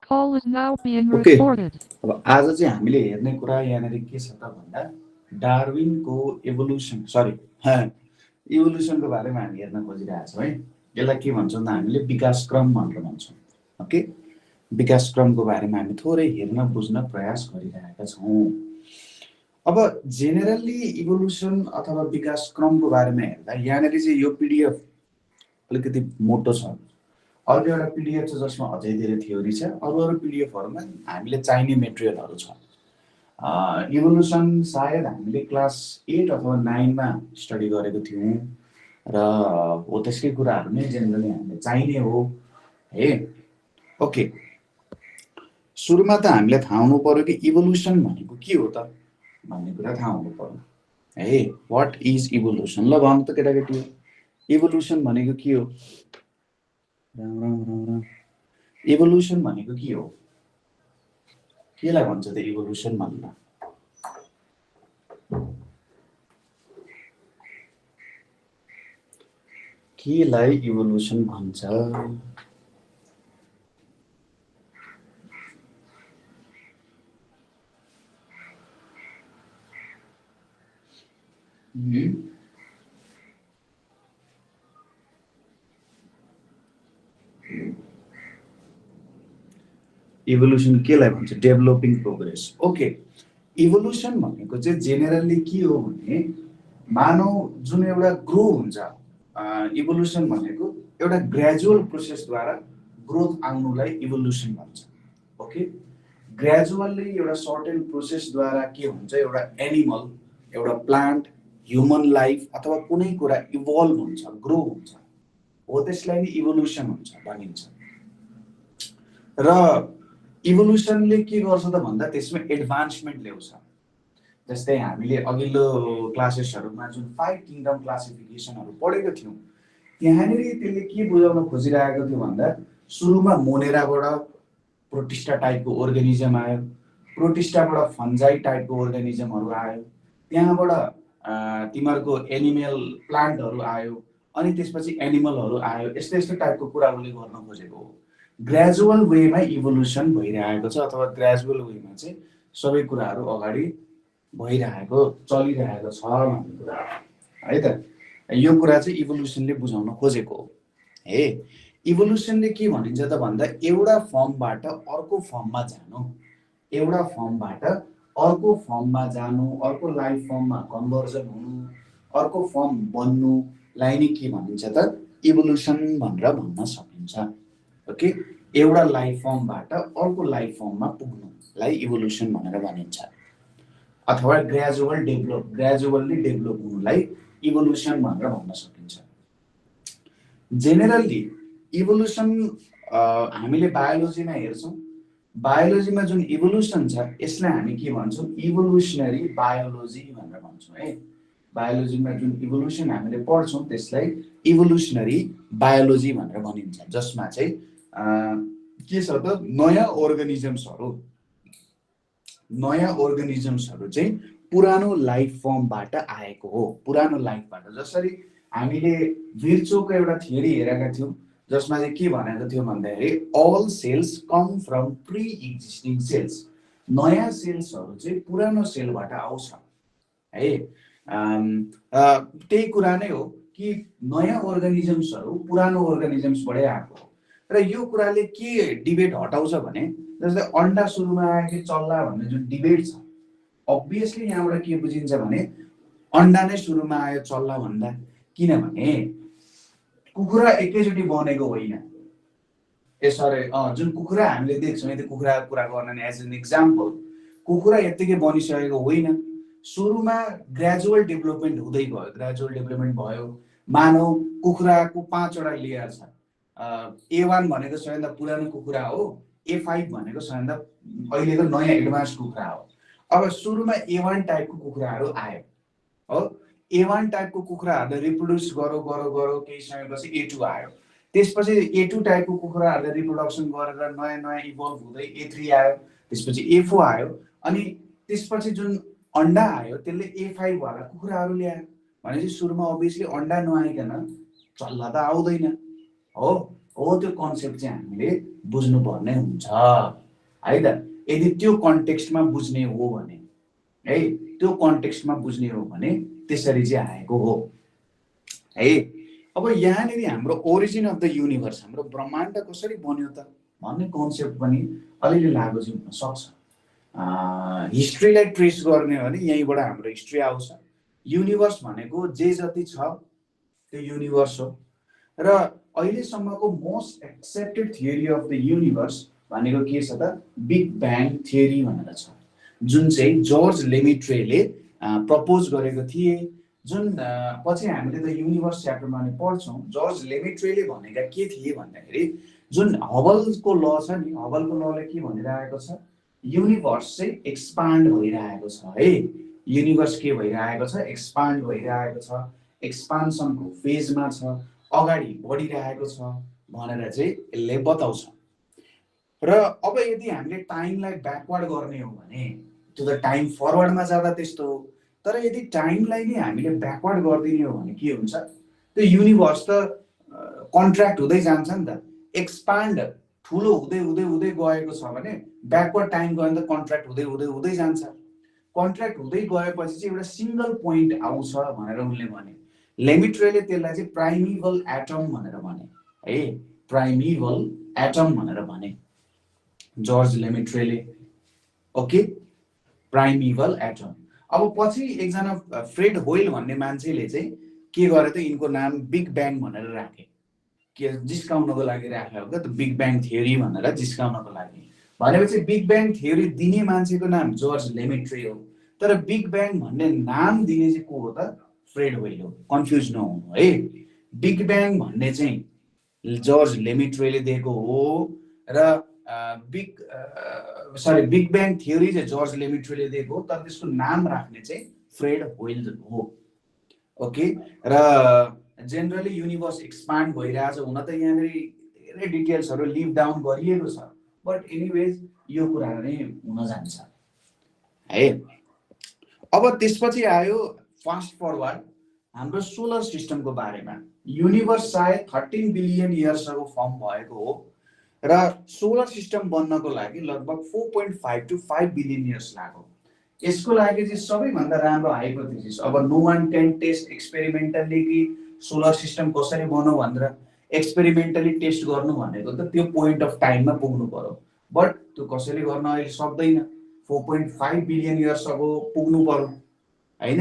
Call is now being okay, recorded. अब आज चाहिँ हामीले हेर्ने कुरा यहाँनिर के छ त भन्दा डार्विनको इभोल्युसनको बारेमा हामी हेर्न खोजिरहेका छौँ है। यसलाई के भन्छौँ त हामीले विकासक्रम भनेर भन्छौँ। ओके, विकासक्रमको बारेमा हामी थोरै हेर्न बुझ्न प्रयास गरिरहेका छौँ। अब जेनरली इभोल्युसन अथवा विकासक्रमको बारेमा हेर्दा यहाँनिर चाहिँ यो पिडिएफ अलिकति मोटो छ। अर्को एउटा पिडिएफ छ जसमा अझै धेरै थ्योरी छ। अरू पिडिएफहरूमा हामीले चाहिने मेटेरियलहरू छ। इभोल्युसन सायद हामीले क्लास 8 अथवा 9 मा स्टडी गरेको थियौँ र हो त्यसकै कुराहरू नै जेनरली हामीले चाहिने हो है। ओके, सुरुमा त हामीले थाहा हुनु पर्यो कि इभोल्युसन भनेको के हो त भन्ने कुरा थाहा हुनु पर्यो है। What is evolution? ल भन्नु त केटाकेटी, इभोल्युसन भनेको के हो? इभोल्युसन भनेको के हो? केलाई भन्छ त इभोल्युसन भन्दा? केलाई इभोल्युसन भन्छ? इभोल्युसन केलाई भन्छ? Developing progress. ओके, इभोल्युसन भनेको चाहिँ जेनरली के हो भने मानव जुन एउटा ग्रो हुन्छ, इभोल्युसन भनेको एउटा ग्रेजुअल प्रोसेसद्वारा ग्रोथ आउनुलाई इभोल्युसन भन्छ। ओके, ग्रेजुअली एउटा सर्टेन प्रोसेसद्वारा के हुन्छ, एउटा एनिमल, एउटा प्लान्ट, ह्युमन लाइफ अथवा कुनै कुरा इभल्भ हुन्छ, ग्रो हुन्छ, हो त्यसलाई नै इभोल्युसन हुन्छ भनिन्छ। र इभोल्युसनले के गर्छ त भन्दा त्यसमा एडभान्समेन्ट ल्याउँछ। जस्तै हामीले अघिल्लो क्लासेसहरुमा जुन 5 किङडम क्लासिफिकेसनहरु पढेको थियौं, त्यहाँनेरि त्यसले के बुझाउन खोजिरहेको थियो भन्दा सुरुमा मोनेराबाट प्रोटिस्टा टाइपको अर्गानिजम आयो, प्रोटिस्टाबाट फन्जाई टाइपको अर्गानिजमहरु आयो, त्यहाँबाट तिमीहरुको एनिमल प्लान्टहरु आयो, अनि त्यसपछि एनिमलहरु आयो। यस्तो यस्तो टाइपको कुराहरुले गर्न खोजेको हो। ग्रेजुअल वेमा इभोल्युसन भइरहेको छ अथवा ग्रेजुअल वेमा चाहिँ सबै कुराहरु अगाडि भइरहेको चलिरहेको छ भन्ने कुरा है त। यो कुरा चाहिँ इभोल्युसनले बुझाउन खोजेको हो हे। इभोल्युसनले के भनिन्छ त भन्दा एउटा फर्मबाट अर्को फर्ममा जानु, एउटा फर्मबाट अर्को फर्ममा जानु, अर्को लाइफ फर्ममा कन्भर्जन हुनु, अर्को फर्म बन्नुलाई नै के भनिन्छ त इभोल्युसन भनेर भन्न सकिन्छ। ओके, एउटा लाइफ फर्मबाट अर्को लाइफ फर्ममा पुग्नुलाई इभोल्युसन भनेर भनिन्छ, अथवा ग्रेजुअली डेभलप हुनुलाई इभोल्युसन भनेर भन्न सकिन्छ। जेनरली इभोल्युसन हामीले बायोलोजीमा हेर्छौं, बायोलोजीमा जुन इभोल्युसन छ यसलाई हामी के भन्छौं, इभोल्युसनरी बायोलोजी भनेर भन्छौं है। बायोलोजीमा जुन इभोल्युसन हामीले पढ्छौं त्यसलाई इभोल्युसनरी बायोलोजी भनेर भनिन्छ, जसमा चाहिँ के छ त नयाँ अर्गानिजम्सहरु चाहिँ पुरानो लाइफ फर्मबाट आएको हो, पुरानो लाइफबाट। जसरी हामीले भिर्चोको एउटा थ्योरी हेरेका थियौं जसमा चाहिँ के भनेको थियो भन्दाखेरि all cells come from pre existing cells, नयाँ सेल्सहरु चाहिँ पुरानो सेलबाट आउँछ है। त्यही कुरा नै हो कि नयाँ अर्गानिजम्सहरु पुरानो अर्गानिजम्सबाटै आएको हो। र यो कुराले के डिबेट हटाउँछ भने जस्तै अन्डा सुरुमा आयो कि चल्ला भन्ने जुन डिबेट छ, अब्भियसली यहाँबाट के बुझिन्छ भने अन्डा नै सुरुमा आयो चल्ला भन्दा, किनभने कुखुरा एकैचोटी बनेको होइन। यसरी जुन कुखुरा हामीले देख्छौं, यदि कुखुराको कुरा गर्न एज एन एक्जाम्पल, कुखुरा यतिकै बनिसकेको होइन, सुरुमा ग्रेजुअल डेभलपमेन्ट हुँदै गयो, ग्रेजुअल डेभलपमेन्ट भयो। मानव कुखुराको 5 वटा लेयर छ। A1 भनेको सबैभन्दा पुरानो कुखुरा हो, A5 भनेको सबैभन्दा अहिलेको नयाँ एडभान्स कुखुरा हो। अब सुरुमा A1 टाइपको कुखुराहरु आयो हो, A1 टाइपको कुखुराहरुले रिप्रोड्युस गरो केही समयपछि A2 आयो, त्यसपछि A2 टाइपको कुखुराहरुले रिप्रोडक्सन गरेर नयाँ इभल्भ हुँदै A3 आयो, त्यसपछि A4 आयो, अनि त्यसपछि जुन अन्डा आयो त्यसले A5 वाला कुखुराहरु ल्यायो। भनेपछि सुरुमा अभियसली अन्डा नआइकन चल्ला त आउँदैन हो। त्यो कन्सेप्ट चाहिँ हामीले बुझ्नुपर्ने हुन्छ है त। यदि त्यो कन्टेक्स्टमा बुझ्ने हो भने है, त्यो कन्टेक्स्टमा बुझ्ने हो भने त्यसरी चाहिँ आएको हो है। अब यहाँनिर हाम्रो ओरिजिन अफ द युनिभर्स, हाम्रो ब्रह्माण्ड कसरी बन्यो त भन्ने कन्सेप्ट पनि अलिअलि लागु चाहिँ हुन सक्छ। हिस्ट्रीलाई ट्रेस गर्ने हो भने यहीँबाट हाम्रो हिस्ट्री आउँछ। युनिभर्स भनेको जे जति छ त्यो युनिभर्स हो र अहिलेसम्मको most accepted theory of the universe भनेको के छ त, बिग ब्याङ थियोरी भनेर छ, जुन चाहिँ जर्ज लेमिट्रेले प्रपोज गरेको थिए। जुन पछि हामीले त युनिभर्स च्याप्टरमा पनि पढ्छौँ। जर्ज लेमिट्रेले भनेका के थिए भन्दाखेरि जुन हबलको ल छ नि, हबलको लले के भनिरहेको छ, युनिभर्स चाहिँ एक्सपान्ड भइरहेको छ है। युनिभर्स के भइरहेको छ, एक्सपान्ड भइरहेको छ, एक्सपान्सनको फेजमा छ, अगाडि बढिरहेको छ भनेर चाहिँ यसले बताउँछ। र अब यदि हामीले टाइमलाई ब्याकवर्ड गर्ने हो भने त्यो त टाइम फरवर्डमा जाँदा त्यस्तो हो, तर यदि टाइमलाई नै हामीले ब्याकवर्ड गरिदिने हो भने के हुन्छ, त्यो युनिभर्स त कन्ट्र्याक्ट हुँदै जान्छ नि त। एक्सपान्ड ठुलो हुँदै हुँदै हुँदै गएको छ भने ब्याकवर्ड टाइम गयो भने त कन्ट्र्याक्ट हुँदै हुँदै हुँदै जान्छ। कन्ट्र्याक्ट हुँदै गएपछि चाहिँ एउटा सिंगल पोइन्ट आउँछ भनेर उनले भने। लेमिट्रेले त्यसलाई चाहिँ प्राइमेभल एटम भनेर भने है, प्राइमेभल एटम भनेर भने जर्ज लेमिट्रेले। Okay, प्राइमेभल atom. अब पछि एकजना फ्रेड होइल भन्ने मान्छेले चाहिँ के गरे त, यिनको नाम बिग ब्याङ भनेर राखे। के जिस्काउनको लागि राखेको हो त, बिग ब्याङ थियोरी भनेर जिस्काउनको लागि। भनेपछि बिग ब्याङ थियोरी दिने मान्छेको नाम जर्ज लेमिट्रे हो, तर बिग ब्याङ भन्ने नाम दिने चाहिँ को हो त, फ्रेड होइल हो। कन्फ्युज नहुनु है। बिग ब्याङ भन्ने चाहिँ जर्ज लेमिट्रेले दिएको हो र बिग ब्याङ थियोरी चाहिँ जर्ज लेमिट्रेले दिएको हो, तर त्यसको नाम राख्ने चाहिँ फ्रेड होइल हो। ओके, र जेनरली युनिभर्स एक्सपान्ड भइरहेछ। हुन त यहाँनिर धेरै डिटेल्सहरू लिभ डाउन गरिएको छ, बट एनिवेज यो कुरा नै हुन जान्छ है। अब त्यसपछि आयो फास्ट फरवर्ड हाम्रो सोलर सिस्टमको बारेमा। युनिभर्स सायद 13 बिलियन इयर्स अगो फर्म भएको हो र सोलर सिस्टम बन्नको लागि लगभग 4.5 to 5 बिलियन इयर्स लाग्यो। यसको लागि चाहिँ सबैभन्दा राम्रो हाइपोथेसिस, अब no one can test experimentally कि सोलर सिस्टम कसरी बन्यो भनेर एक्सपेरिमेन्टली टेस्ट गर्नु भनेको त त्यो पोइन्ट अफ टाइममा पुग्नु पर्यो, बट त्यो कसैले गर्न अहिले सक्दैन। 4.5 बिलियन इयर्स अगो पुग्नु पर्यो हैन,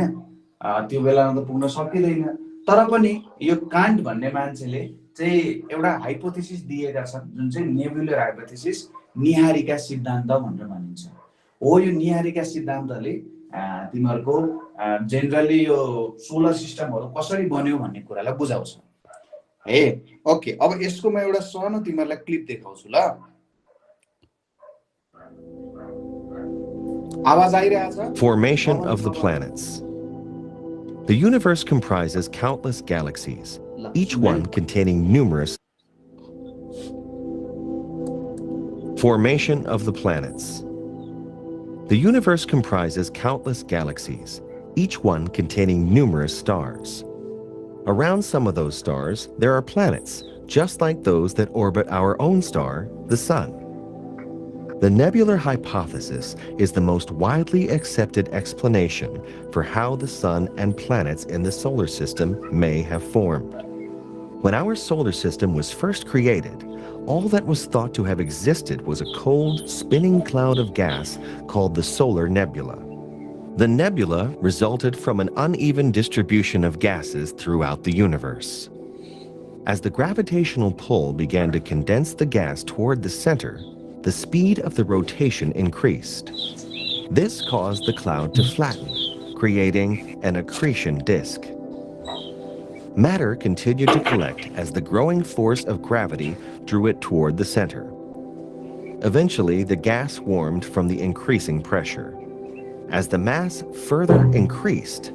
त्यो बेलामा त पुग्न सकिँदैन। तर पनि यो कान्ट भन्ने मान्छेले चाहिँ एउटा हाइपोथेसिस दिएका छन्, जुन चाहिँ नेबुलर हाइपोथेसिस, निहारिका सिद्धान्त भनेर भनिन्छ हो। यो निहारिका सिद्धान्तले तिमीहरूको जेनरली यो सोलर सिस्टमहरू कसरी बन्यो भन्ने कुरालाई बुझाउँछ है। ओके, अब यसको म एउटा सानो तिमीहरूलाई क्लिप देखाउँछु ल। आवाज आइरहेछ? Formation of the planets. The universe comprises countless galaxies, each one containing numerous. Formation of the planets. The universe comprises countless galaxies, each one containing numerous stars. Around some of those stars, there are planets, just like those that orbit our own star, the Sun. The nebular hypothesis is the most widely accepted explanation for how the Sun and planets in the solar system may have formed. When our solar system was first created, all that was thought to have existed was a cold, spinning cloud of gas called the solar nebula. The nebula resulted from an uneven distribution of gases throughout the universe. As the gravitational pull began to condense the gas toward the center, the speed of the rotation increased. This caused the cloud to flatten, creating an accretion disk. Matter continued to collect as the growing force of gravity drew it toward the center. Eventually, the gas warmed from the increasing pressure. As the mass further increased,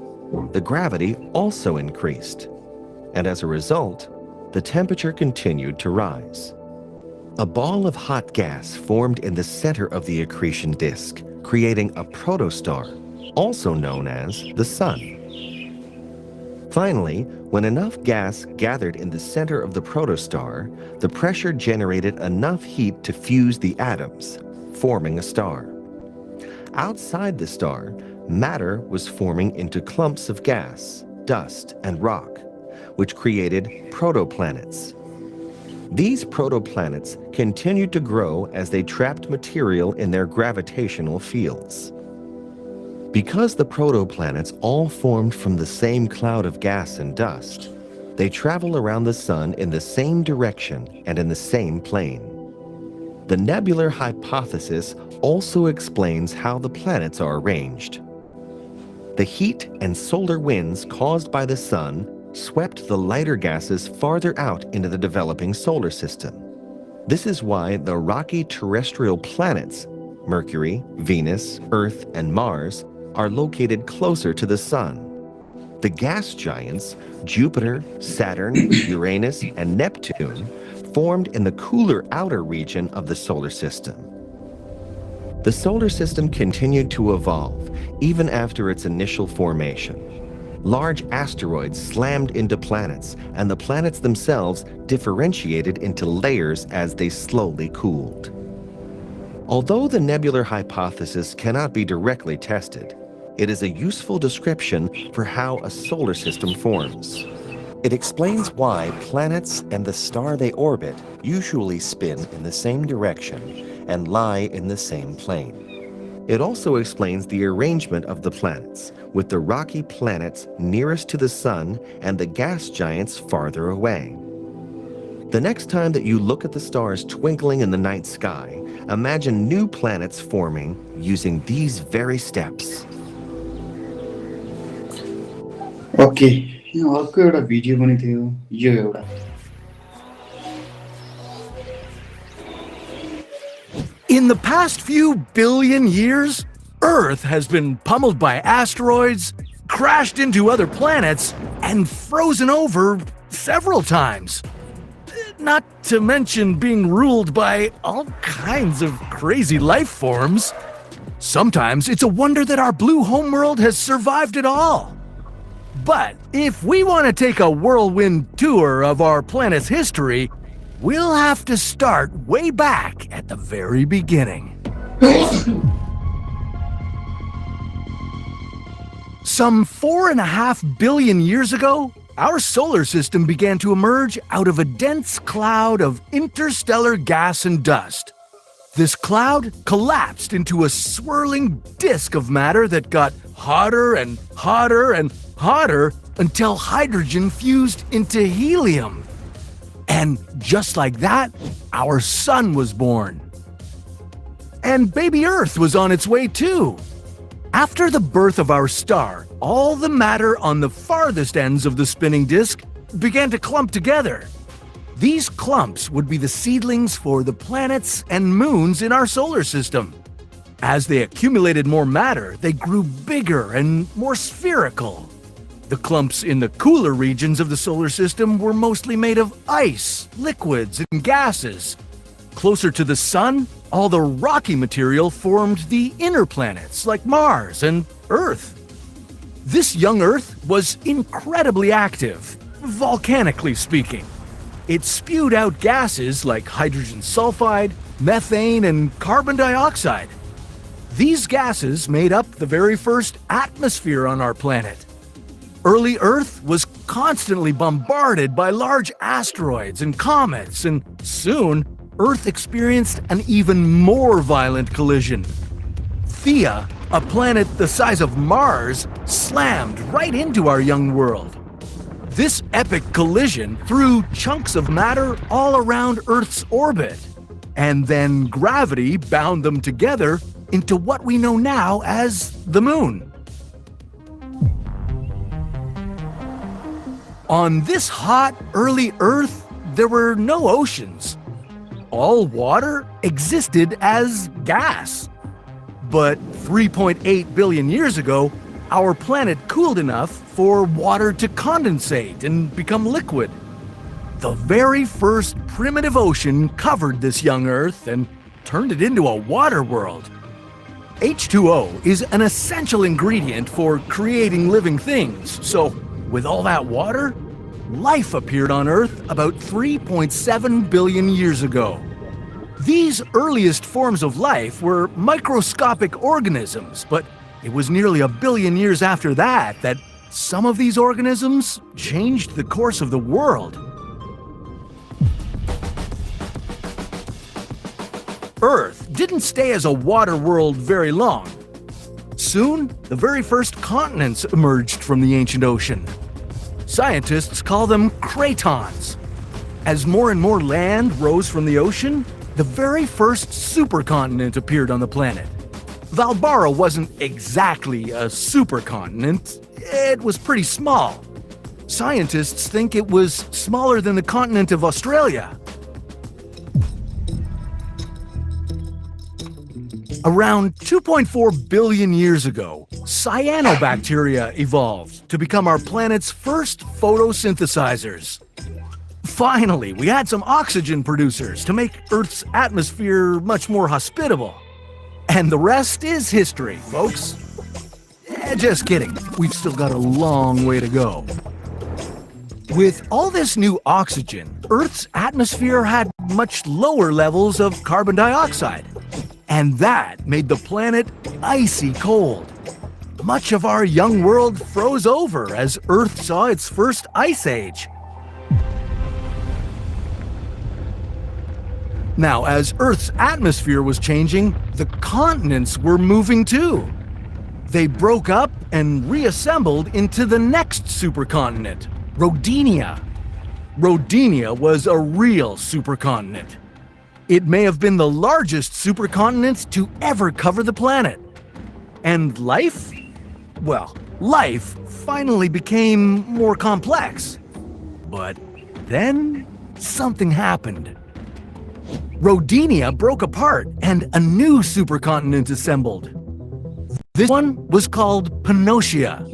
the gravity also increased, and as a result, the temperature continued to rise. A ball of hot gas formed in the center of the accretion disk, creating a protostar, also known as the Sun. Finally, when enough gas gathered in the center of the protostar, the pressure generated enough heat to fuse the atoms, forming a star. Outside the star, matter was forming into clumps of gas, dust, and rock, which created protoplanets. These protoplanets continued to grow as they trapped material in their gravitational fields. Because the protoplanets all formed from the same cloud of gas and dust, they travel around the sun in the same direction and in the same plane. The nebular hypothesis also explains how the planets are arranged. The heat and solar winds caused by the sun swept the lighter gases farther out into the developing solar system. This is why the rocky terrestrial planets, Mercury, Venus, Earth, and Mars, are located closer to the sun. The gas giants, Jupiter, Saturn, Uranus, and Neptune, formed in the cooler outer region of the solar system. The solar system continued to evolve even after its initial formation. Large asteroids slammed into planets, and the planets themselves differentiated into layers as they slowly cooled. Although the nebular hypothesis cannot be directly tested, it is a useful description for how a solar system forms. It explains why planets and the star they orbit usually spin in the same direction and lie in the same plane. It also explains the arrangement of the planets, with the rocky planets nearest to the sun and the gas giants farther away. The next time that you look at the stars twinkling in the night sky, imagine new planets forming using these very steps. Okay, यहाँ अर्को एउटा video पनि थियो, यो एउटा. In the past few billion years, Earth has been pummeled by asteroids, crashed into other planets, and frozen over several times. Not to mention being ruled by all kinds of crazy life forms. Sometimes it's a wonder that our blue homeworld has survived it all. But if we want to take a whirlwind tour of our planet's history, we'll have to start way back at the very beginning. Some 4.5 billion years ago, our solar system began to emerge out of a dense cloud of interstellar gas and dust. This cloud collapsed into a swirling disk of matter that got hotter and hotter and hotter until hydrogen fused into helium. And just like that, our sun was born. And baby Earth was on its way too. After the birth of our star, all the matter on the farthest ends of the spinning disk began to clump together. These clumps would be the seedlings for the planets and moons in our solar system. As they accumulated more matter, they grew bigger and more spherical. The clumps in the cooler regions of the solar system were mostly made of ice, liquids, and gases. Closer to the sun, all the rocky material formed the inner planets like Mars and Earth. This young Earth was incredibly active, volcanically speaking. It spewed out gases like hydrogen sulfide, methane, and carbon dioxide. These gases made up the very first atmosphere on our planet. Early Earth was constantly bombarded by large asteroids and comets, and soon Earth experienced an even more violent collision. Theia, a planet the size of Mars, slammed right into our young world. This epic collision threw chunks of matter all around Earth's orbit, and then gravity bound them together into what we know now as the Moon. On this hot, early Earth, there were no oceans. All water existed as gas. But 3.8 billion years ago, our planet cooled enough for water to condensate and become liquid. The very first primitive ocean covered this young Earth and turned it into a water world. H2O is an essential ingredient for creating living things, so with all that water, life appeared on Earth about 3.7 billion years ago. These earliest forms of life were microscopic organisms, but it was nearly a billion years after that that some of these organisms changed the course of the world. Earth didn't stay as a water world very long. Soon, the very first continents emerged from the ancient ocean. Scientists call them cratons. As more and more land rose from the ocean, the very first supercontinent appeared on the planet. Valbara wasn't exactly a supercontinent. It was pretty small. Scientists think it was smaller than the continent of Australia. Around 2.4 billion years ago, cyanobacteria evolved to become our planet's first photosynthesizers. Finally, we had some oxygen producers to make Earth's atmosphere much more hospitable. And the rest is history, folks. Just kidding, we've still got a long way to go. With all this new oxygen, Earth's atmosphere had much lower levels of carbon dioxide. And that made the planet icy cold. Much of our young world froze over as Earth saw its first ice age. Now, as Earth's atmosphere was changing, the continents were moving too. They broke up and reassembled into the next supercontinent, Rodinia. Rodinia was a real supercontinent. It may have been the largest supercontinent to ever cover the planet. And life? Well, life finally became more complex. But then something happened. Rodinia broke apart and a new supercontinent assembled. This one was called Pannotia.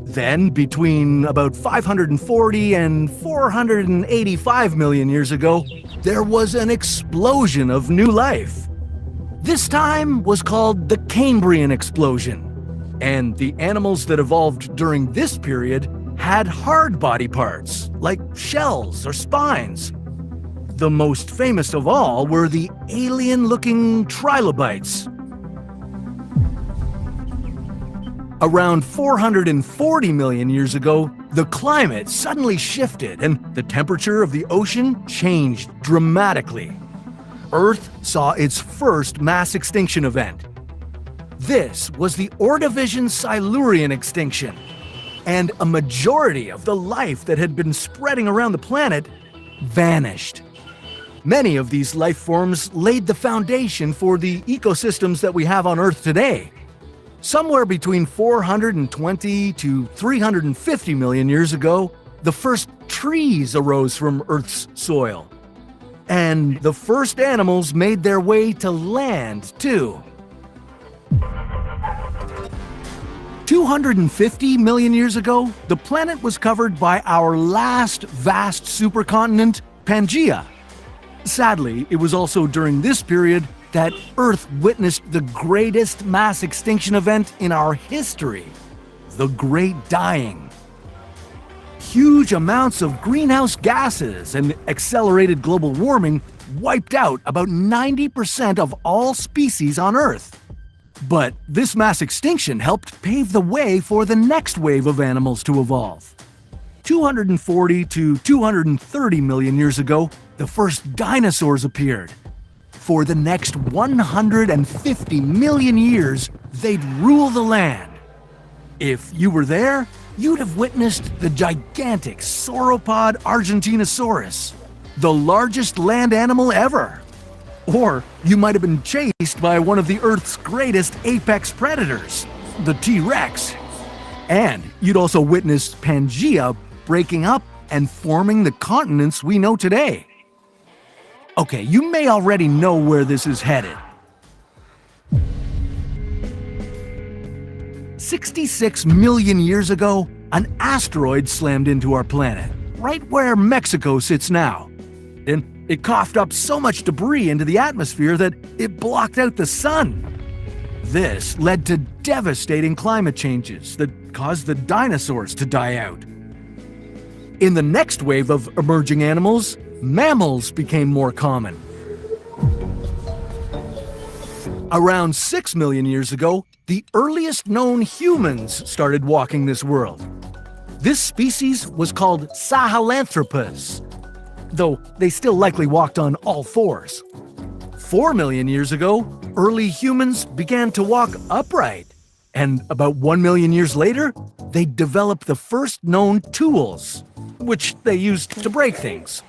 Then, between about 540 and 485 million years ago, there was an explosion of new life. This time was called the Cambrian explosion. And the animals that evolved during this period had hard body parts, like shells or spines. The most famous of all were the alien-looking trilobites. Around 440 million years ago, the climate suddenly shifted and the temperature of the ocean changed dramatically. Earth saw its first mass extinction event. This was the Ordovician Silurian extinction, and a majority of the life that had been spreading around the planet vanished. Many of these life forms laid the foundation for the ecosystems that we have on Earth today. Somewhere between 420 to 350 million years ago, the first trees arose from Earth's soil. And the first animals made their way to land, too. 250 million years ago, the planet was covered by our last vast supercontinent, Pangaea. Sadly, it was also during this period that Earth witnessed the greatest mass extinction event in our history, the Great Dying. Huge amounts of greenhouse gases and accelerated global warming wiped out about 90% of all species on Earth. But this mass extinction helped pave the way for the next wave of animals to evolve. 240 to 230 million years ago, the first dinosaurs appeared. For the next 150 million years, they'd rule the land. If you were there, you'd have witnessed the gigantic sauropod Argentinosaurus, the largest land animal ever. Or you might have been chased by one of the Earth's greatest apex predators, the T-Rex. And you'd also witness Pangaea breaking up and forming the continents we know today. Okay, you may already know where this is headed. 66 million years ago, an asteroid slammed into our planet, right where Mexico sits now. And it coughed up so much debris into the atmosphere that it blocked out the sun. This led to devastating climate changes that caused the dinosaurs to die out, In the next wave of emerging animals, mammals became more common. Around 6 million years ago, the earliest known humans started walking this world. This species was called Sahelanthropus, though they still likely walked on all fours. 4 million years ago, early humans began to walk upright, and about 1 million years later, they developed the first known tools, which they used to break things.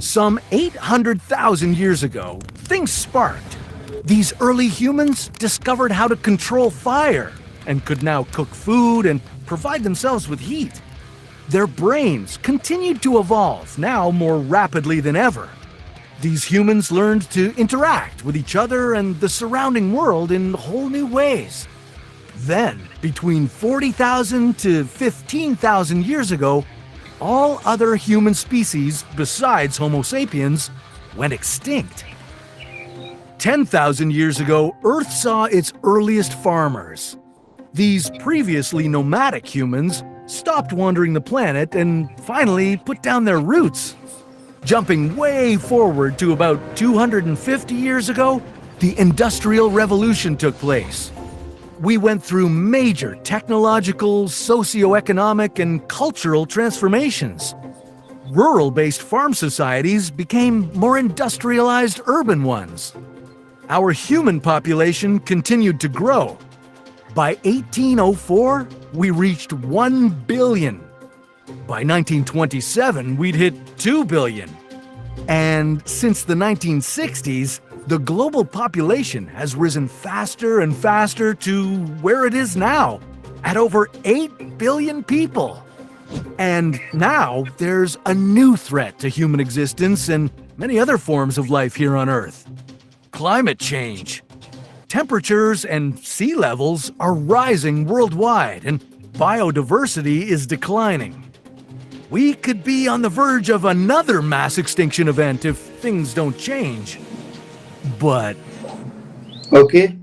Some 800,000 years ago, things sparked. These early humans discovered how to control fire and could now cook food and provide themselves with heat. Their brains continued to evolve, now more rapidly than ever. These humans learned to interact with each other and the surrounding world in whole new ways. Then, between 40,000 to 15,000 years ago, all other human species besides Homo sapiens went extinct. 10,000 years ago, Earth saw its earliest farmers. These previously nomadic humans stopped wandering the planet and finally put down their roots. Jumping way forward to about 250 years ago, the Industrial Revolution took place. We went through major technological, socioeconomic, and cultural transformations. Rural-based farm societies became more industrialized urban ones. Our human population continued to grow. By 1804, we reached 1 billion. By 1927, we'd hit 2 billion. And since the 1960s, the global population has risen faster and faster to where it is now, at over 8 billion people. And now there's a new threat to human existence and many other forms of life here on Earth. Climate change. Temperatures and sea levels are rising worldwide, and biodiversity is declining. We could be on the verge of another mass extinction event if things don't change. But Okay.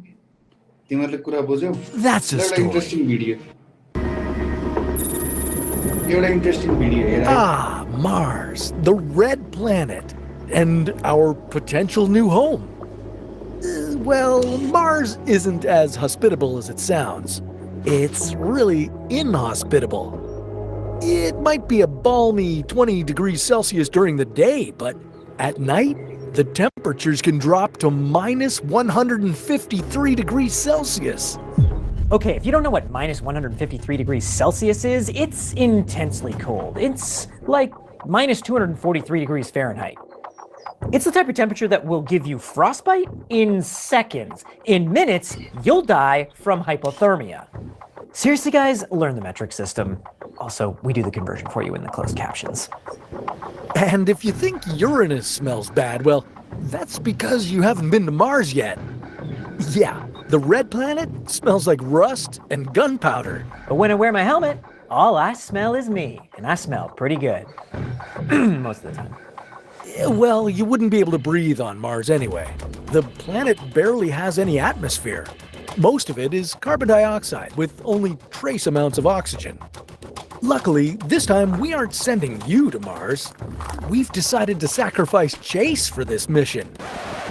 तिमीहरुले कुरा बुझ्यौ? that's a एउटा story. Interesting video. एउटा interesting video हेर. Ah, Mars, the red planet, and our potential new home. Well, Mars isn't as hospitable as it sounds. It's really inhospitable. It might be a balmy 20 degrees Celsius during the day, but at night, the temperatures can drop to minus 153 degrees Celsius. Okay, if you don't know what minus 153 degrees Celsius is, it's intensely cold. It's like minus 243 degrees Fahrenheit. It's the type of temperature that will give you frostbite in seconds. In minutes, you'll die from hypothermia. Seriously, guys, learn the metric system. Also, we do the conversion for you in the closed captions. And if you think Uranus smells bad, well, that's because you haven't been to Mars yet. Yeah, the red planet smells like rust and gunpowder. But when I wear my helmet, all I smell is me, and I smell pretty good. Most of the time. Well, you wouldn't be able to breathe on Mars anyway. The planet barely has any atmosphere. Most of it is carbon dioxide with only trace amounts of oxygen. Luckily, this time we aren't sending you to Mars. We've decided to sacrifice Chase for this mission.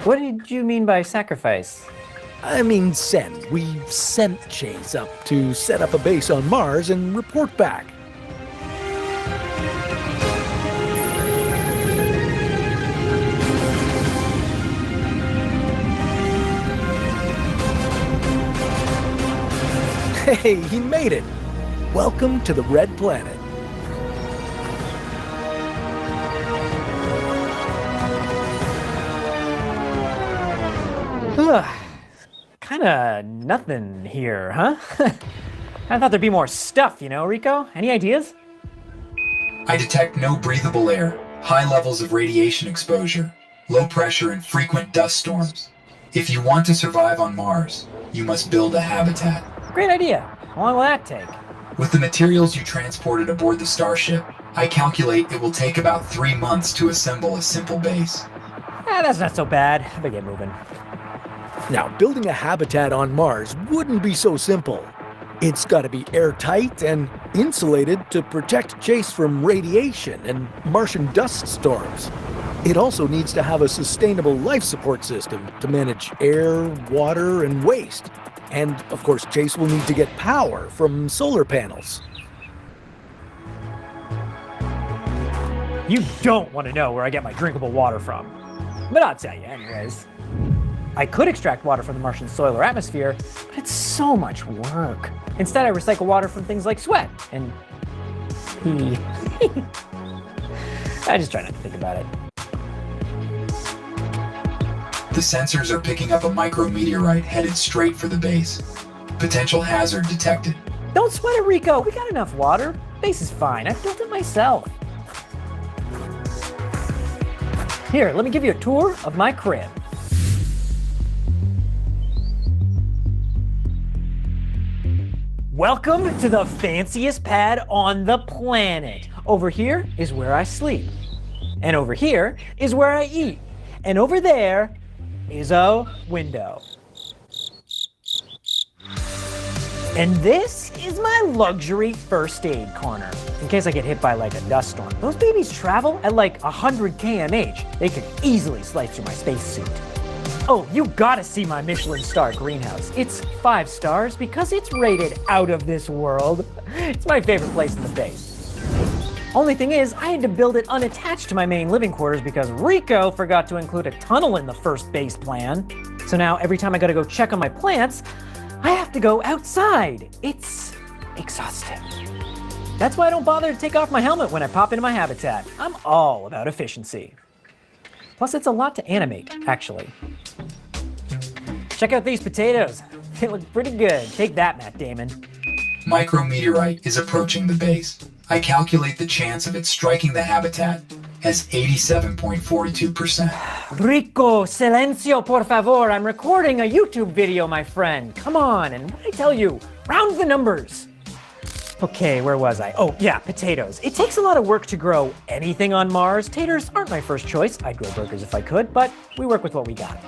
What did you mean by sacrifice? I mean send. We sent Chase up to set up a base on Mars and report back. Hey, he made it! Welcome to the Red Planet. Kinda nothing here, huh? I thought there'd be more stuff, you know, Rico? Any ideas? I detect no breathable air, high levels of radiation exposure, low pressure and frequent dust storms. If you want to survive on Mars, you must build a habitat. Great idea. How long will that take? With the materials you transported aboard the Starship, I calculate it will take about 3 months to assemble a simple base. That's not so bad. I better get moving. Now, building a habitat on Mars wouldn't be so simple. It's got to be airtight and insulated to protect Chase from radiation and Martian dust storms. It also needs to have a sustainable life support system to manage air, water, and waste. And, of course, Chase will need to get power from solar panels. You don't want to know where I get my drinkable water from. But I'll tell you anyways. I could extract water from the Martian soil or atmosphere, but it's so much work. Instead, I recycle water from things like sweat and pee. I just try not to think about it. The sensors are picking up a micrometeorite headed straight for the base. Potential hazard detected. Don't sweat it, Rico. We got enough water. Base is fine. I built it myself. Here, let me give you a tour of my crib. Welcome to the fanciest pad on the planet. Over here is where I sleep. And over here is where I eat. And over there is a window. And this is my luxury first aid corner, in case I get hit by like a dust storm. Those babies travel at like 100 km/h. They could easily slice through my spacesuit. Oh, you gotta see my Michelin star greenhouse. It's 5 stars because it's rated out of this world. It's my favorite place in the base. Only thing is, I had to build it unattached to my main living quarters because Rico forgot to include a tunnel in the first base plan. So now every time I gotta go check on my plants, I have to go outside. It's exhausting. That's why I don't bother to take off my helmet when I pop into my habitat. I'm all about efficiency. Plus, it's a lot to animate, actually. Check out these potatoes. They look pretty good. Take that, Matt Damon. Micrometeorite is approaching the base. I calculate the chance of it striking the habitat as 87.42%. Rico, silencio, por favor. I'm recording a YouTube video, my friend. Come on, and what did I tell you? Round the numbers. Okay, where was I? Oh, yeah, potatoes. It takes a lot of work to grow anything on Mars. Taters aren't my first choice. I'd grow burgers if I could, but we work with what we got.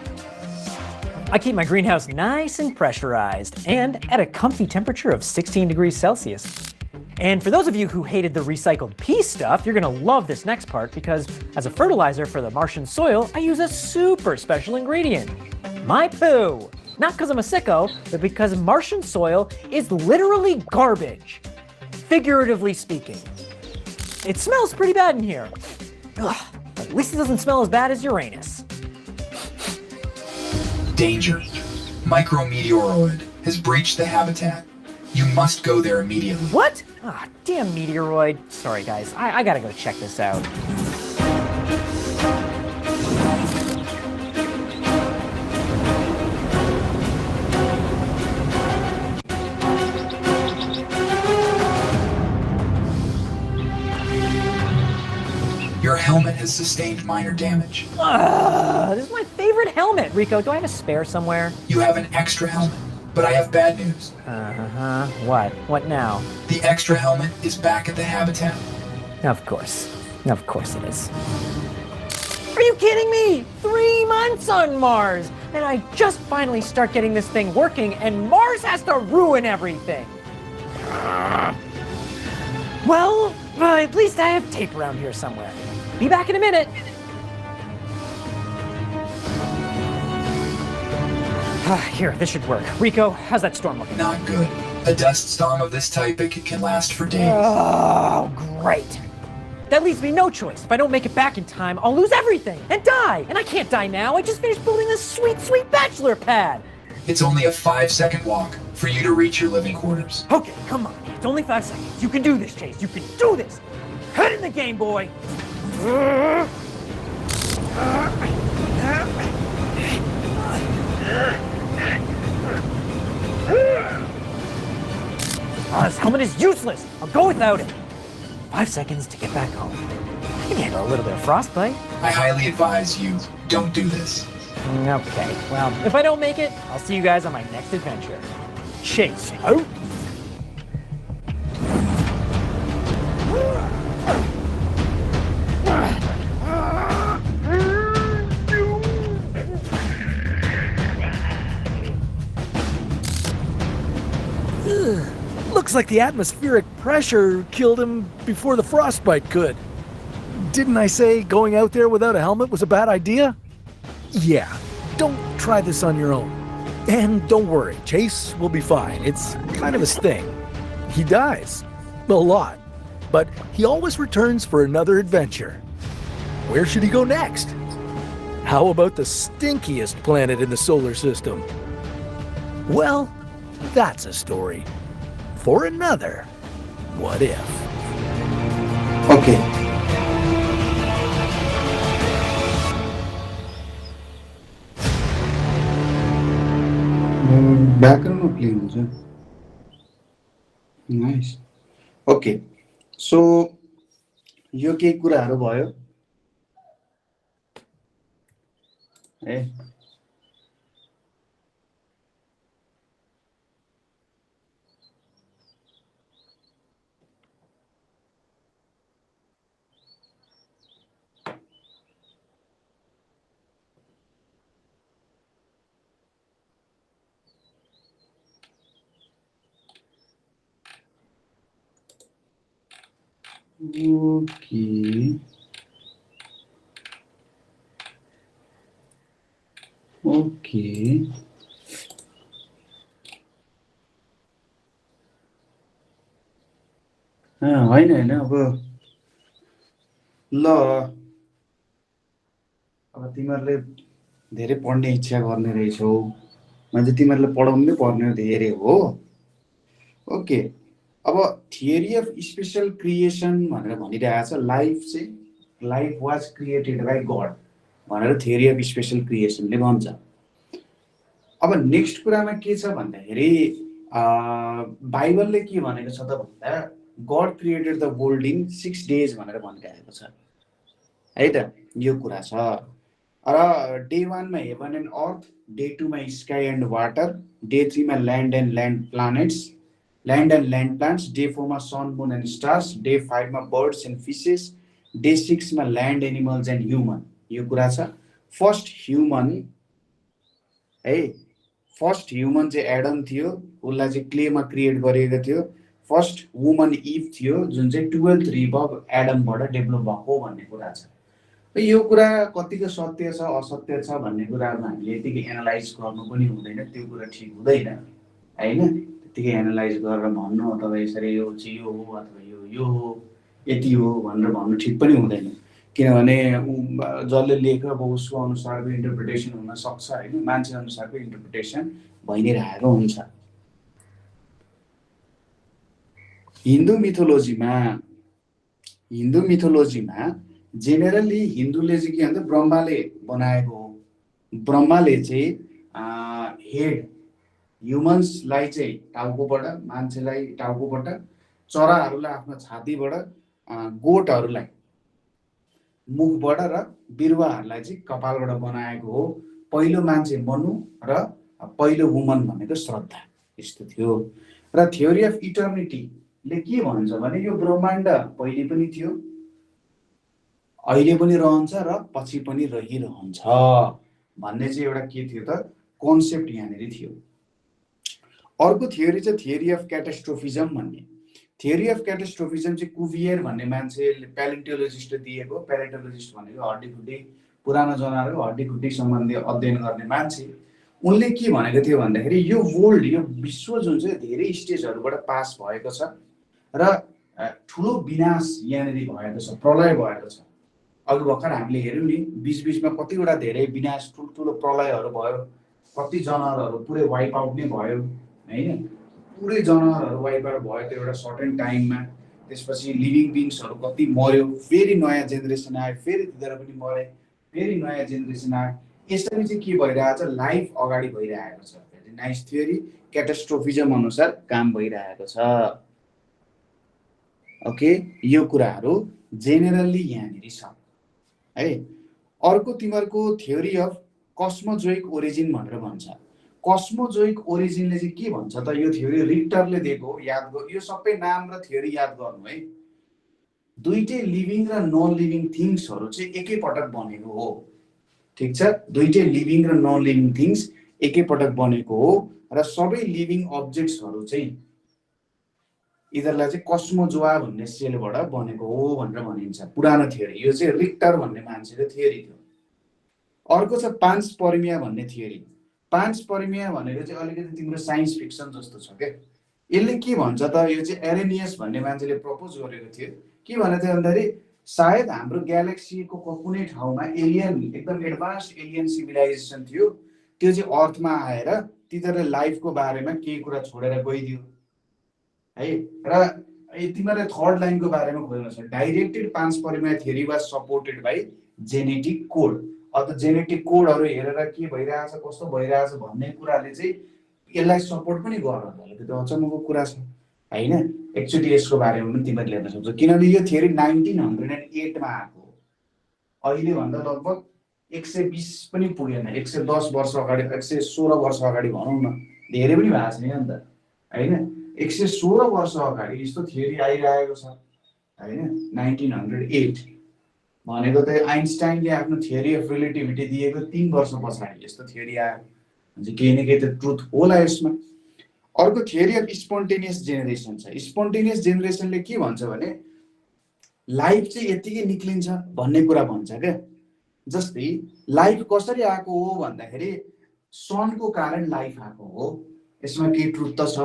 I keep my greenhouse nice and pressurized and at a comfy temperature of 16 degrees Celsius. And for those of you who hated the recycled pea stuff, you're gonna love this next part because as a fertilizer for the Martian soil, I use a super special ingredient, my poo. Not because I'm a sicko, but because Martian soil is literally garbage, figuratively speaking. It smells pretty bad in here. Ugh, but at least it doesn't smell as bad as Uranus. Danger. Micrometeoroid has breached the habitat. You must go there immediately. What? Ah, damn meteoroid. Sorry guys, I gotta go check this out. Your helmet has sustained minor damage. This is my favorite helmet. Rico, do I have a spare somewhere? You have an extra helmet, but I have bad news. What? What now? The extra helmet is back at the habitat. Of course. Of course it is. Are you kidding me? 3 months on Mars! And I just finally start getting this thing working and Mars has to ruin everything. Well, at least I have tape around here somewhere. Be back in a minute. Here, this should work. Rico, how's that storm looking? Not good. A dust storm of this type, it can last for days. Oh, great. That leaves me no choice. If I don't make it back in time, I'll lose everything and die. And I can't die now. I just finished building this sweet, sweet bachelor pad. It's only a 5-second walk for you to reach your living quarters. Okay, come on. It's only 5 seconds. You can do this, Chase. You can do this. Head in the game, boy. Oh, this helmet is useless. I'll go without it. 5 seconds to get back home. I can handle a little bit of frostbite. I highly advise you don't do this. Okay, well, if I don't make it, I'll see you guys on my next adventure. Chase out. Looks like the atmospheric pressure killed him before the frostbite could. Didn't I say going out there without a helmet was a bad idea? Yeah, don't try this on your own. And don't worry, Chase will be fine. It's kind of his thing. He dies. A lot. But he always returns for another adventure. Where should he go next? How about the stinkiest planet in the solar system? Well, that's a story for another What If. Okay. ब्याकग्राउन्डमा play हुन्छ nice okay so यो केही कुराहरू भयो ए Okay. Okay. होइन अब ल अब तिमीहरूले धेरै पढ्ने इच्छा गर्ने रहेछौ मैले तिमीहरूले पढाउनु पर्ने धेरै हो ओके अब थियरी अफ स्पेशल क्रिएसन भनेर भनिरहेको छ लाइफ वाज क्रिएटेड बाई गड भनेर थियरी अफ स्पेशल क्रिएसनले भन्छ अब नेक्स्ट कुरामा के छ भन्दाखेरि बाइबलले के भनेको छ त भन्दा गड created the world in 6 days भनेर भनिरहेको छ है त यो कुरा छ र डे 1 मा हेभन एन्ड अर्थ डे 2 मा स्काई एन्ड वाटर डे 3 मा land end land plants day 4 मा सन मुन एन्ड स्टार्स डे 5 मा बर्ड्स एन्ड फिसेस डे 6 मा ल्यान्ड एनिमल्स एन्ड ह्युमन यो कुरा छ फर्स्ट ह्युमन चाहिँ एडम थियो उसलाई चाहिँ क्लेमा क्रिएट गरिएको थियो फर्स्ट वुमन इभ थियो जुन चाहिँ 12th रिप अफ एडमबाट डेभलप भएको भन्ने कुरा छ यो कुरा कतिको सत्य छ असत्य छ भन्ने कुरामा हामीले यतिकै एनालाइज गर्नु पनि हुँदैन त्यो कुरा ठिक हुँदैन हैन त्यतिकै एनालाइज गरेर भन्नु अथवा यसरी यो चाहिँ यो हो अथवा यो हो यति हो भनेर भन्नु ठिक पनि हुँदैन किनभने जसले लेख्यो अब उसको अनुसारको इन्टरप्रिटेसन हुन सक्छ हैन मान्छे अनुसारको इन्टरप्रिटेसन भइ नै रहेको हुन्छ हिन्दू मिथोलोजीमा जेनरली हिन्दूले चाहिँ के भन्छ ब्रह्माले बनाएको हो ब्रह्माले चाहिँ हेड ह्युमन्सलाई चाहिँ टाउकोबाट मान्छेलाई टाउकोबाट चराहरूलाई आफ्नो छातीबाट गोठहरूलाई मुखबाट र बिरुवाहरूलाई चाहिँ कपालबाट बनाएको हो पहिलो मान्छे मनु र पहिलो वुमन भनेको श्रद्धा यस्तो थियो र थ्योरी अफ इटर्निटीले के भन्छ भने यो ब्रह्माण्ड पहिले पनि थियो अहिले पनि रहन्छ र पछि पनि रहिरहन्छ भन्ने चाहिँ एउटा के थियो त कन्सेप्ट यहाँनेरि थियो अर्को थ्योरी चाहिँ थ्योरी अफ क्याटास्ट्रोफिजम भन्ने थ्योरी अफ क्याटास्ट्रोफिजम चाहिँ कुभियर भन्ने मान्छेले प्यालेन्टोलोजिस्टले दिएको प्यालेन्टोलोजिस्ट भनेको हड्डीखुट्टी पुरानो जनावरको हड्डीखुट्टी सम्बन्धी अध्ययन गर्ने मान्छे उनले के भनेको थियो भन्दाखेरि यो वर्ल्ड यो विश्व जुन चाहिँ धेरै स्टेजहरूबाट पास भएको छ र ठुलो विनाश यहाँनिर भएको छ प्रलय भएको छ अघि भर्खर हामीले हेर्यौँ नि बीचमा कतिवटा धेरै विनाश ठुल्ठुलो प्रलयहरू भयो कति जनावरहरू पुरै वाइप आउट नै भयो हैन पुरै जनावरहरू वाइप आउट भयो त्यो एउटा सर्टेन टाइममा त्यसपछि लिभिङ बिङ्सहरू कति मर्यो फेरि नयाँ जेनेरेसन आयो फेरि तिनीहरू पनि मरे फेरि नयाँ जेनेरेसन आयो यसरी चाहिँ के भइरहेको छ लाइफ अगाडि भइरहेको छ भेरी नाइस थ्योरी क्याटास्ट्रोफिजम अनुसार काम भइरहेको छ ओके यो कुराहरू जेनरली यहाँनिर छ है अर्को तिमीहरूको थ्योरी अफ कस्मोजोइक ओरिजिन भनेर भन्छ कस्मोजोइक ओरिजिनले चाहिँ के भन्छ त यो थ्योरी रिक्टरले दिएको याद गर्नु यो सबै नाम र थ्योरी याद गर्नु है दुईटै लिभिङ र नन लिभिङ थिङ्सहरू चाहिँ एकैपटक बनेको हो ठीक छ दुईटै लिभिङ र नन लिभिङ थिङ्स एकैपटक बनेको हो र सबै लिभिङ अब्जेक्ट्सहरू चाहिँ यिनीहरूलाई चाहिँ कस्मोजोआ भन्ने सेलबाट बनेको हो भनेर भनिन्छ पुरानो थियोरी यो चाहिँ रिक्टर भन्ने मान्छेको थियोरी थियो अर्को छ पान्सपर्मिया भन्ने थियोरी पान्सपर्मिया भनेको चाहिँ अलिकति तिम्रो साइन्स फिक्सन जस्तो छ के यसले के भन्छ त यो चाहिँ एरेनियस भन्ने मान्छेले प्रपोज गरेको थियो के भनेको थियो भन्दाखेरि सायद हाम्रो ग्यालेक्सीको कुनै ठाउँमा एलियन एकदम एडभान्स एलियन सिभिलाइजेसन थियो त्यो चाहिँ अर्थमा आएर तिनीहरूले लाइफको बारेमा केही कुरा छोडेर गइदियो है र तिमीहरूले थर्ड लाइनको बारेमा खोज्नुहोस् directed panspermia theory was supported by genetic code अथवा जेनेटिक कोडहरू हेरेर के भइरहेछ कस्तो भइरहेछ भन्ने कुराले चाहिँ यसलाई सपोर्ट पनि गर्न थाल्यो त्यो अचम्मको कुरा छ हैन एक्चुअली यसको बारेमा पनि तिमीहरूले हेर्न सक्छौ किनभने यो थियोरी 1908 मा आएको अहिले भन्दा लगभग 120 पनि पुगेन 110 वर्ष अगाडि 116 वर्ष अगाडि भनौँ न धेरै पनि भएको छैन नि त हैन 116 वर्ष अगाडि यस्तो थियोरी आइरहेको छ हैन 1908 भनेको त आइन्स्टाइनले आफ्नो थियोरी अफ रिलेटिभिटी दिएको 3 वर्ष पछाडि यस्तो थियोरी आयो भने केही न केही त ट्रुथ होला यसमा अर्को थियोरी अफ स्पोन्टेनियस जेनेरेसन छ स्पोन्टेनियस जेनेरेसनले के भन्छ भने लाइफ चाहिँ यतिकै निक्लिन्छ भन्ने कुरा भन्छ क्या जस्तै लाइफ कसरी आएको हो भन्दाखेरि सनको कारण लाइफ आएको हो यसमा के ट्रुथ त छ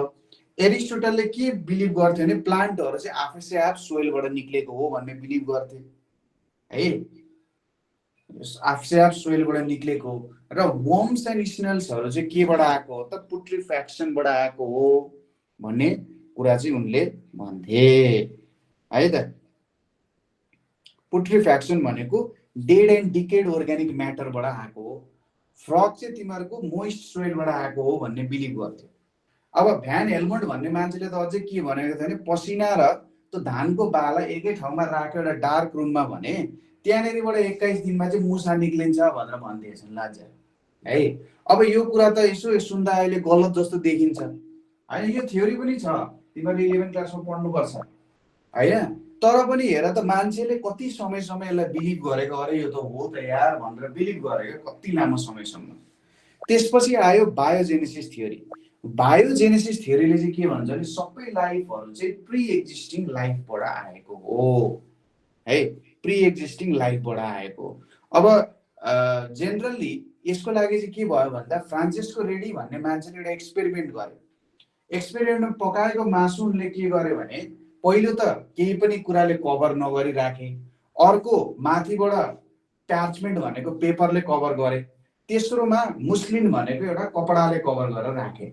एरिस्टोटलले के बिलिभ गर्थे भने प्लान्टहरु चाहिँ आफैसे आफ सोइलबाट निक्लेको हो भन्ने बिलिभ गर्थे है आफैसे आफ सोइलबाट निक्लेको र वर्म्स एन्ड स्नेल्सहरु चाहिँ केबाट आएको हो त पुट्रिफ्याक्सनबाट आएको हो भन्ने कुरा चाहिँ उनले भन्थे है त पुट्रिफ्याक्सन भनेको डेड एन्ड डिकेड अर्ग्यानिक म्याटरबाट आएको हो फ्रग चाहिँ तिमीहरुको मोइस्ट सोइलबाट आएको हो भन्ने बिलिभ गर्थे अब भ्यान हेल्मोन्ट भन्ने मान्छेले त अझै के भनेको थियो भने पसिना र त्यो धानको बाला एकै ठाउँमा राखेर एउटा डार्क रुममा भने त्यहाँनेरिबाट 21 दिनमा चाहिँ मुसा निक्लिन्छ भनेर भन्दैछन् लाज है अब यो कुरा त यसो सुन्दा अहिले गलत जस्तो देखिन्छ हैन यो थ्योरी पनि छ तिमीले 11 क्लासमा पढ्नु पर्छ हैन तर पनि हेर त मान्छेले कति समयसम्म यसलाई बिलिभ गरेको अरे यो त हो त यार भनेर बिलिभ गरेको कति लामो समयसम्म त्यसपछि आयो बायोजेनेसिस थ्योरी बायोजेनेसिस थ्योरीले चाहिँ के भन्छ भने सबै लाइफहरु चाहिँ प्री एक्जिस्टिङ लाइफबाट आएको हो है प्री एक्जिस्टिङ लाइफबाट आएको अब जेनरली यसको लागि चाहिँ के भयो भन्दा फ्रान्सिस्को रेडी भन्ने मान्छेले एउटा एक्सपेरिमेन्ट गर्यो एक्सपेरिमेन्टमा पकाएको मासु उनले के गर्यो भने पहिलो त केही पनि कुराले कभर नगरी राखे अर्को माथिबाट प्यार्चमेन्ट भनेको पेपरले कभर गरे तेस्रोमा मुस्लिन भनेको एउटा कपडाले कभर गरेर राखे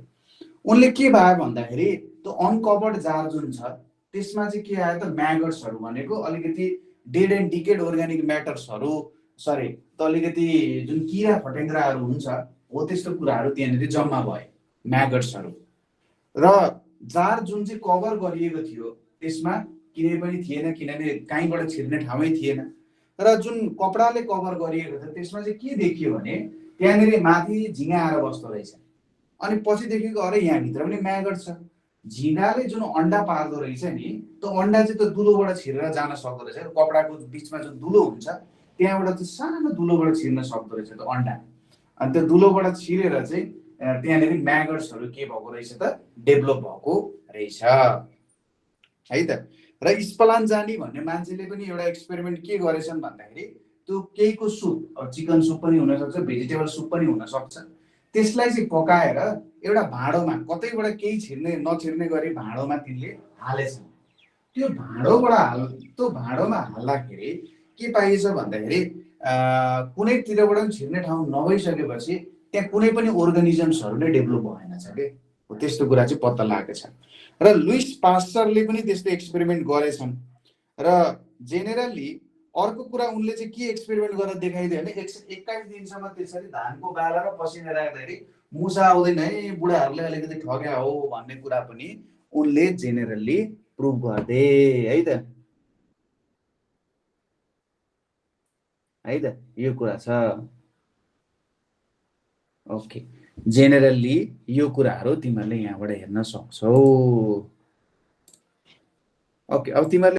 उनले के भयो भन्दाखेरि त्यो अनकभर्ड जार जुन छ त्यसमा चाहिँ के आयो त म्यागट्सहरु भनेको अलिकति डेड एन्ड डिकेड अर्ग्यानिक म्याटर्सहरु सरी त अलिकति जुन किरा फटेङ्ग्राहरु हुन्छ हो त्यस्तो कुराहरु त्यहाँनेरि जम्मा भए म्यागट्सहरु र जार जुन चाहिँ कभर गरिएको थियो त्यसमा किनै पनि थिएन किनभने कहीँबाट छिर्ने ठाउँै थिएन र जुन कपडाले कभर गरिएको थियो त्यसमा चाहिँ के देखियो भने त्यहाँनेरि माथि झिँगा आएर बस्दो रहेछ अनि पछि देखेको अरे यहाँ भित्र पनि म्यागट छ झिँगाले जुन अन्डा पार्दो रहेछ नि त्यो अन्डा चाहिँ त्यो दुलोबाट छिरेर जान सक्दो रहेछ कपडाको बीचमा जुन दुलो हुन्छ त्यहाँबाट चाहिँ सानो दुलोबाट छिर्न सक्दो रहेछ त्यो अन्डा अनि त्यो दुलोबाट छिरेर चाहिँ त्यहाँनेरि म्यागट्सहरु के भएको रहेछ त डेभलप भएको रहेछ है त र स्पलान्जानी भन्ने मान्छेले पनि एउटा एक्सपेरिमेन्ट के गरेछन् भन्दाखेरि त्यो केहीको सुप अब चिकन सुप पनि हुन सक्छ भेजिटेबल सुप पनि हुन सक्छ त्यसलाई चाहिँ पकाएर एउटा भाँडोमा कतैबाट केही छिर्ने नछिर्ने गरी भाँडोमा तिनले हालेछन् त्यो भाँडोमा हाल्दाखेरि के पाइएछ भन्दाखेरि कुनैतिरबाट पनि छिर्ने ठाउँ नभइसकेपछि त्यहाँ कुनै पनि अर्गानिजम्सहरु नै डेभलप भएन छ के त्यस्तो कुरा चाहिँ पत्ता लागेको छ र लुइस पास्चरले पनि त्यस्तो एक्सपेरिमेन्ट गरेछन् र जेनेरली अर्को कुरा उनले चाहिँ के एक्सपेरिमेन्ट गरेर देखाइदियो भने 21 दिनसम्म त्यसरी धानको बाला र पसिना राख्दाखेरि मुसा आउँदैन है बुढाहरूले अलिकति ठग्या हो भन्ने कुरा पनि उनले जेनेरली प्रुभ गर्दे है त यो कुरा छ ओके जेनेरली यो कुराहरु तिमीहरूले यहाँबाट हेर्न सक्छौ ओके अब तिमीहरूले